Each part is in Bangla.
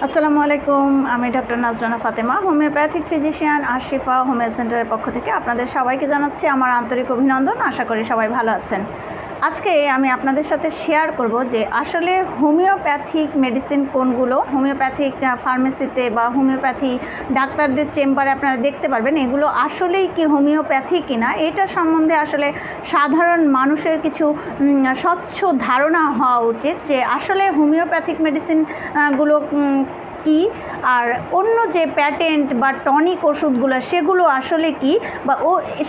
আসসালামু আলাইকুম, আমি doctor Nazrana Fatema, homeopathic physician Ashifa homeo সেন্টারের পক্ষ থেকে আপনাদের সবাইকে জানাচ্ছি আমার আন্তরিক অভিনন্দন। আশা করি সবাই ভালো আছেন। আজকে আমি আপনাদের সাথে শেয়ার করব যে আসলে হোমিওপ্যাথিক মেডিসিন কোনগুলো হোমিওপ্যাথিক ফার্মেসিতে বা হোমিওপ্যাথি ডাক্তারদের চেম্বারে আপনারা দেখতে পারবেন, এগুলো আসলেই কি হোমিওপ্যাথি কিনা এটা সম্বন্ধে আসলে সাধারণ মানুষের কিছু স্বচ্ছ ধারণা হওয়া উচিত যে আসলে হোমিওপ্যাথিক মেডিসিনগুলো কি, আর অন্য যে প্যাটেন্ট বা টনিক ওষুধগুলো সেগুলো আসলে কি, বা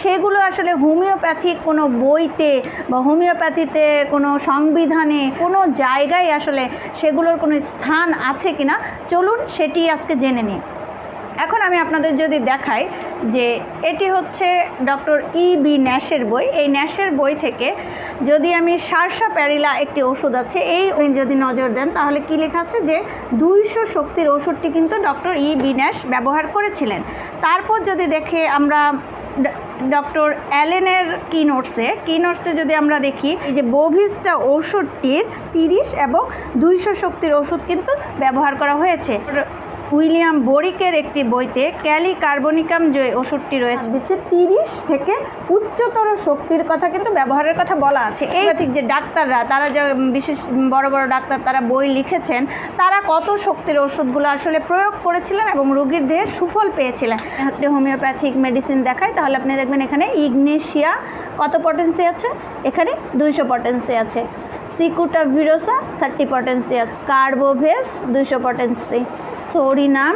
সেগুলো আসলে হোমিওপ্যাথিক কোনো বইতে বা হোমিওপ্যাথিতে কোনো সংবিধানে কোনো জায়গায় আসলে সেগুলোর কোনো স্থান আছে কিনা, চলুন সেটি আজকে জেনে নিই। এখন আমি আপনাদের যদি দেখাই যে এটি হচ্ছে ডক্টর বি ন্যাশের বই। এই ন্যাশের বই থেকে যদি আমি সারসাপ্যারিলা একটি ওষুধ আছে, এই যদি নজর দেন তাহলে কি লেখা আছে যে 200 শক্তির ওষুধটি কিন্তু ডক্টর বি ন্যাশ ব্যবহার করেছিলেন। তারপর যদি দেখে আমরা ডক্টর অ্যালেনের কি নোটসে যদি আমরা দেখি এই যে বোভিস্টা ওষুধটির 30 এবং 200 শক্তির ওষুধ কিন্তু ব্যবহার করা হয়েছে। উইলিয়াম বোরিকের একটি বইতে ক্যালি কার্বনিকাম যে ওষুধটি রয়েছে দিচ্ছে 30 থেকে উচ্চতর শক্তির কথা কিন্তু ব্যবহারের কথা বলা আছে। এই যে ডাক্তাররা, তারা যে বিশেষ বড় বড় ডাক্তার তারা বই লিখেছেন, তারা কত শক্তির ওষুধগুলো আসলে প্রয়োগ করেছিলেন এবং রোগীর দেহে সুফল পেয়েছিলেন। হোমিওপ্যাথিক মেডিসিন দেখায় তাহলে আপনি দেখবেন এখানে ইগনেশিয়া কত পটেন্সি আছে, এখানে 200 পটেন্সি আছে। সিকুটাভিরোসা 30 পটেন্সি আছে, কার্বোভেস 200 পটেন্সি, সোরিনাম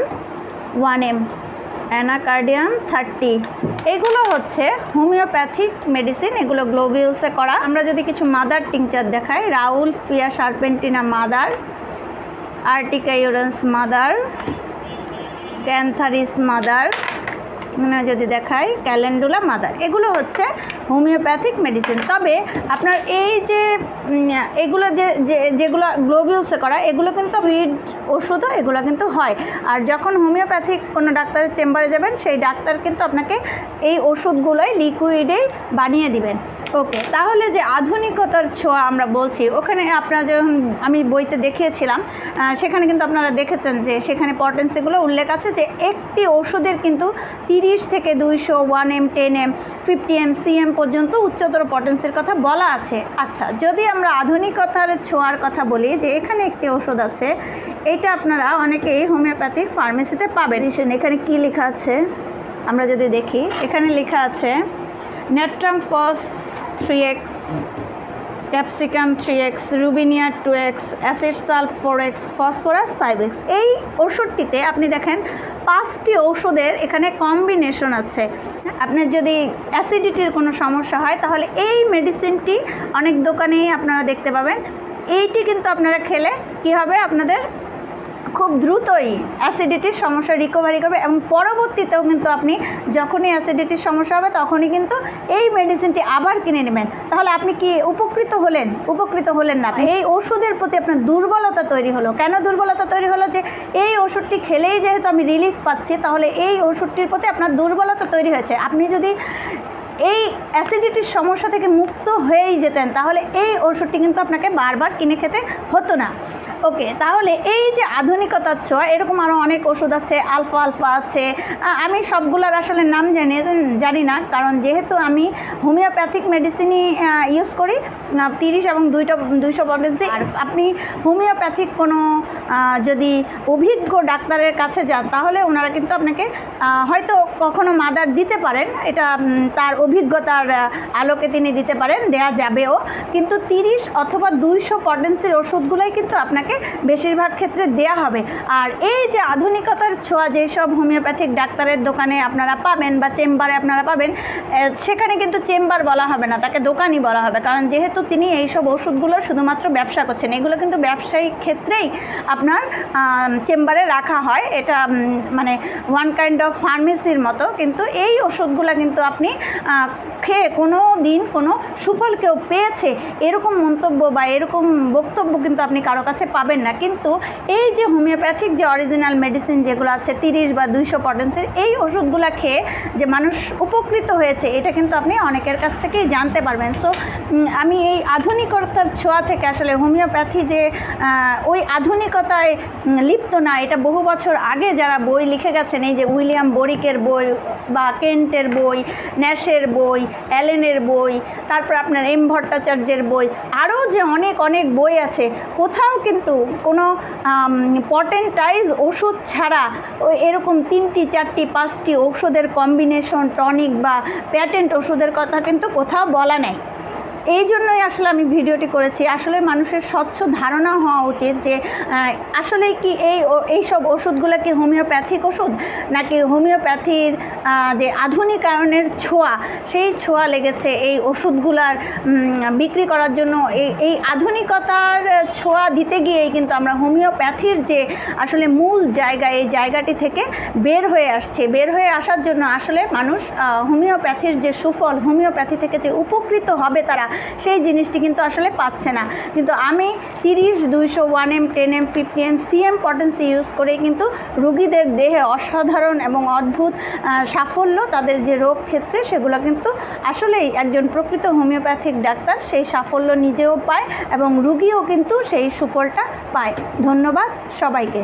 1M, অ্যানাকার্ডিয়াম 30। এগুলো হচ্ছে হোমিওপ্যাথিক মেডিসিন, এগুলো গ্লোবিউলসে করা। আমরা যদি কিছু মাদার টিংচার দেখাই, Rauwolfia serpentina mother, urtica urens mother, cantharis mother, যদি দেখাই ক্যালেন্ডুলা মাদার, এগুলো হচ্ছে হোমিওপ্যাথিক মেডিসিন। তবে আপনার এই যে এগুলো যেগুলো গ্লোবিউলসে করা, এগুলো কিন্তু উইড ওষুধও এগুলো কিন্তু হয়। আর যখন হোমিওপ্যাথিক কোনো ডাক্তারের চেম্বারে যাবেন, সেই ডাক্তার কিন্তু আপনাকে এই ওষুধগুলোই লিকুইডেই বানিয়ে দিবেন। ওকে, তাহলে যে আধুনিকতার ছোঁয়া আমরা বলছি, ওখানে আপনারা যখন আমি বইতে দেখিয়েছিলাম সেখানে কিন্তু আপনারা দেখেছেন যে সেখানে পটেন্সিগুলো উল্লেখ আছে যে একটি ওষুধের কিন্তু 30 থেকে 200, 1M, 10M, 50M, CM পর্যন্ত উচ্চতর পটেন্সির কথা বলা আছে। আচ্ছা, যদি আমরা আধুনিকতার ছোঁয়ার কথা বলি যে এখানে একটি ওষুধ আছে, এইটা আপনারা অনেকেই হোমিওপ্যাথিক ফার্মেসিতে পাবেন। এখানে কি লেখা আছে আমরা যদি দেখি, এখানে লেখা আছে নেট্রাম ফস 3X, capsicum 3X, রুবিনিয়া 2X, acid sulph 4X, phosphorus 5X। এই ওষুধটিতে আপনি দেখেন 5টি ওষুধের এখানে কম্বিনেশন আছে। আপনার যদি অ্যাসিডিটির কোনো সমস্যা হয় তাহলে এই মেডিসিনটি অনেক দোকানেই আপনারা দেখতে পাবেন। এইটি কিন্তু আপনারা খেলে কি হবে, আপনাদের খুব দ্রুতই অ্যাসিডিটির সমস্যা রিকভারি করবে এবং পরবর্তীতেও কিন্তু আপনি যখনই অ্যাসিডিটির সমস্যা হবে তখনই কিন্তু এই মেডিসিনটি আবার কিনে নেবেন। তাহলে আপনি কি উপকৃত হলেন না। এই ওষুধের প্রতি আপনার দুর্বলতা তৈরি হলো। কেন দুর্বলতা তৈরি হলো? যে এই ওষুধটি খেলেই যেহেতু আমি রিলিফ পাচ্ছি, তাহলে এই ওষুধটির প্রতি আপনার দুর্বলতা তৈরি হয়েছে। আপনি যদি এই অ্যাসিডিটির সমস্যা থেকে মুক্ত হয়েই যেতেন তাহলে এই ওষুধটি কিন্তু আপনাকে বারবার কিনে খেতে হতো না। ওকে, তাহলে এই যে আধুনিকতার ছোঁয়া, এরকম আরও অনেক ওষুধ আছে, আলফা আছে। আমি সবগুলোর আসলে নাম জানি না, কারণ যেহেতু আমি হোমিওপ্যাথিক মেডিসিনই ইউজ করি 30 এবং 200 পটেন্সি। আর আপনি হোমিওপ্যাথিক কোনো যদি অভিজ্ঞ ডাক্তারের কাছে যান তাহলে ওনারা কিন্তু আপনাকে হয়তো কখনো মাদার দিতে পারেন, এটা তার অভিজ্ঞতার আলোকে তিনি দিতে পারেন, দেয়া যাবেও। কিন্তু 30 অথবা 200 পটেন্সির ওষুধগুলোই কিন্তু আপনাকে বেশিরভাগ ক্ষেত্রে দেয়া হবে। আর এই যে আধুনিকতার ছোঁয়া যেসব হোমিওপ্যাথিক ডাক্তারের দোকানে আপনারা পাবেন বা চেম্বারে আপনারা পাবেন, সেখানে কিন্তু চেম্বার বলা হবে না, তাকে দোকানই বলা হবে। কারণ যেহেতু তিনি এইসব ওষুধগুলো শুধুমাত্র ব্যবসা করছেন, এগুলো কিন্তু ব্যবসায়িক ক্ষেত্রেই আপনার চেম্বারে রাখা হয়। এটা মানে ওয়ান কাইন্ড অফ ফার্মেসির মতো। কিন্তু এই ওষুধগুলো কিন্তু আপনি খেয়ে কোনো দিন কোনো সুফল কেউ পেয়েছে এরকম মন্তব্য বা এরকম বক্তব্য কিন্তু আপনি কারো কাছে পাবেন না। কিন্তু এই যে হোমিওপ্যাথিক যে অরিজিনাল মেডিসিন যেগুলো আছে 30 বা 200 পটেন্সির, এই ওষুধগুলো খেয়ে যে মানুষ উপকৃত হয়েছে এটা কিন্তু আপনি অনেকের কাছ থেকেই জানতে পারবেন। সো আমি এই আধুনিকতার ছোঁয়া থেকে আসলে হোমিওপ্যাথি যে ওই আধুনিকতায় লিপ্ত না, এটা বহু বছর আগে যারা বই লিখে গেছেন, এই যে উইলিয়াম বরিকের বই বা কেন্টের বই, ন্যাশের বই, অ্যালেনের বই, তারপর আপনার এম ভট্টাচার্যের বই, আরও যে অনেক অনেক বই আছে, কোথাও কিন্তু কোনো পটেন্টাইজ ওষুধ ছাড়া ওই এরকম 3টি 4টি 5টি ওষুধের কম্বিনেশন টনিক বা প্যাটেন্ট ওষুধের কথা কিন্তু কোথাও বলা নেই। এই জন্যই আসলে আমি ভিডিওটি করেছি। আসলে মানুষের স্বচ্ছ ধারণা হওয়া উচিত যে আসলে কি এইসব ওষুধগুলো কি হোমিওপ্যাথিক ওষুধ, নাকি হোমিওপ্যাথির যে আধুনিকায়নের ছোঁয়া, সেই ছোঁয়া লেগেছে এই ওষুধগুলার বিক্রি করার জন্য। এই আধুনিকতার ছোঁয়া দিতে গিয়েই কিন্তু আমরা হোমিওপ্যাথির যে আসলে মূল জায়গা, এই জায়গাটি থেকে বের হয়ে আসছে। বের হয়ে আসার জন্য আসলে মানুষ হোমিওপ্যাথির যে সুফল, হোমিওপ্যাথি থেকে যে উপকৃত হবে তারা, সেই জিনিসটি কিন্তু আসলে পাচ্ছে না। কিন্তু আমি 30, 200, 1M, 10M, 50M, CM potency use করেই কিন্তু রুগীদের দেহে অসাধারণ এবং অদ্ভুত সাফল্য, তাদের যে রোগ ক্ষেত্রে সেগুলো কিন্তু আসলেই একজন প্রকৃত হোমিওপ্যাথিক ডাক্তার সেই সাফল্য নিজেও পায় এবং রুগীও কিন্তু সেই সুফলটা পায়। ধন্যবাদ সবাইকে।